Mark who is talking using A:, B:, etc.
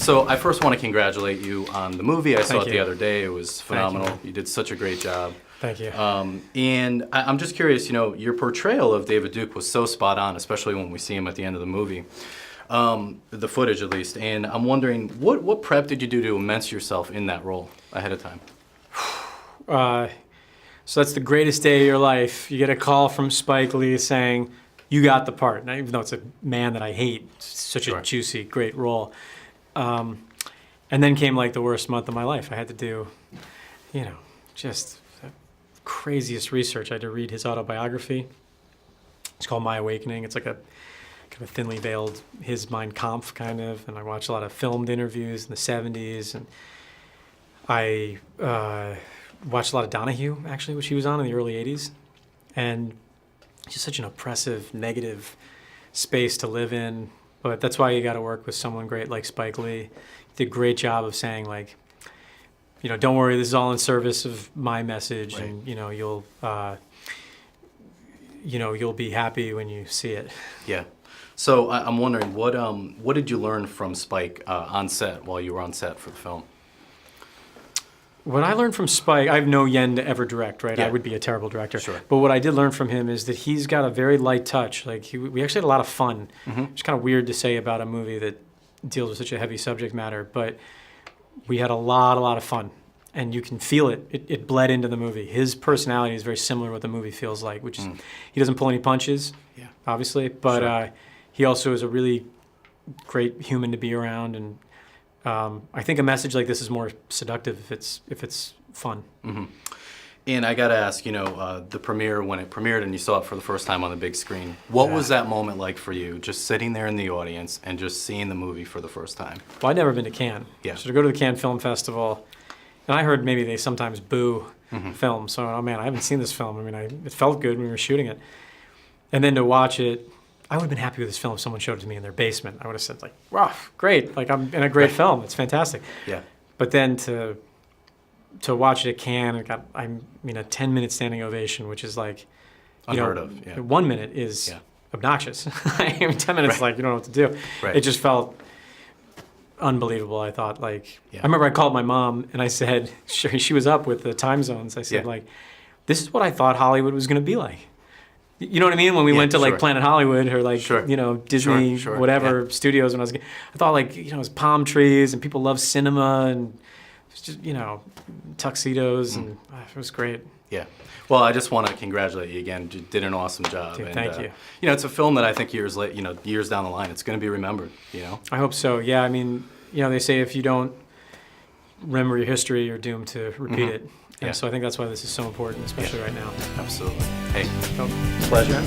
A: So I first want to congratulate you on the movie. I saw
B: Thank
A: it
B: you.
A: the other day. It was phenomenal.
B: Thank
A: You did such a great job.
B: Thank you.
A: And I'm just curious, you know, your portrayal of David Duke was so spot on, especially when we see him at the end of the movie. The footage, at least. And I'm wondering, what prep did you do to immerse yourself in that role ahead of time?
B: So that's the greatest day of your life. You get a call from Spike Lee saying, you got the part. Now, even though it's a man that I hate, it's such a juicy, great role. And then came like the worst month of my life. I had to do, you know, just the craziest research. I had to read his autobiography. It's called My Awakening. It's like a kind of thinly veiled his Mein Kampf kind of. And I watched a lot of filmed interviews in the 70s. And I watched a lot of Donahue, actually, which he was on in the early 80s. And just such an oppressive, negative space to live in. But that's why you got to work with someone great like Spike Lee. He did a great job of saying, like, you know, don't worry, this is all in service of my message,
A: Right.
B: and you'll be happy when you see it.
A: Yeah. So I'm wondering, what did you learn from Spike on set while you were on set for the film?
B: What I learned from Spike, I have no yen to ever direct, right?
A: Yeah.
B: I would be a terrible director.
A: Sure.
B: But what I did learn from him is that he's got a very light touch. Like we actually had a lot of fun. It's kind of weird to say about a movie that deals with such a heavy subject matter, but we had a lot of fun. And you can feel it. It bled into the movie. His personality is very similar to what the movie feels like, which is he doesn't pull any punches, obviously, but
A: Sure.
B: He also is a really great human to be around. And I think a message like this is more seductive if it's fun.
A: And I gotta ask, you know, the premiere, when it premiered and you saw it for the first time on the big screen, what was that moment like for you, just sitting there in the audience and just seeing the movie for the first time?
B: Well, I'd never been to Cannes.
A: Yeah.
B: So to go to the Cannes Film Festival, and I heard maybe they sometimes boo films. So, oh man, I haven't seen this film. I mean, it felt good when we were shooting it. And then to watch it, I would have been happy with this film if someone showed it to me in their basement. I would have said, like, wow, great. Like, I'm in a great film. It's fantastic.
A: Yeah.
B: But then to watch it at Cannes, a 10-minute standing ovation, which is like,
A: Unheard of, yeah.
B: 1 minute is obnoxious. 10 minutes, like, you don't know what to do.
A: Right.
B: It just felt unbelievable. I thought, like,
A: Yeah.
B: I remember I called my mom and I said, she was up with the time zones. I said, like, this is what I thought Hollywood was going to be like. You know what I mean? When we went to like Planet Hollywood or like, you know, Disney, whatever studios when I was, I thought like, you know, it was palm trees and people love cinema and it's just, you know, tuxedos and it was great.
A: Yeah. Well, I just want to congratulate you again. You did an awesome job.
B: Dude,
A: and,
B: thank you.
A: You know, it's a film that I think years down the line, it's going to be remembered, you know?
B: I hope so. Yeah. I mean, you know, they say if you don't remember your history, you're doomed to repeat it. And so I think that's why this is so important, especially right now.
A: Absolutely. Hey,
B: So,
A: pleasure.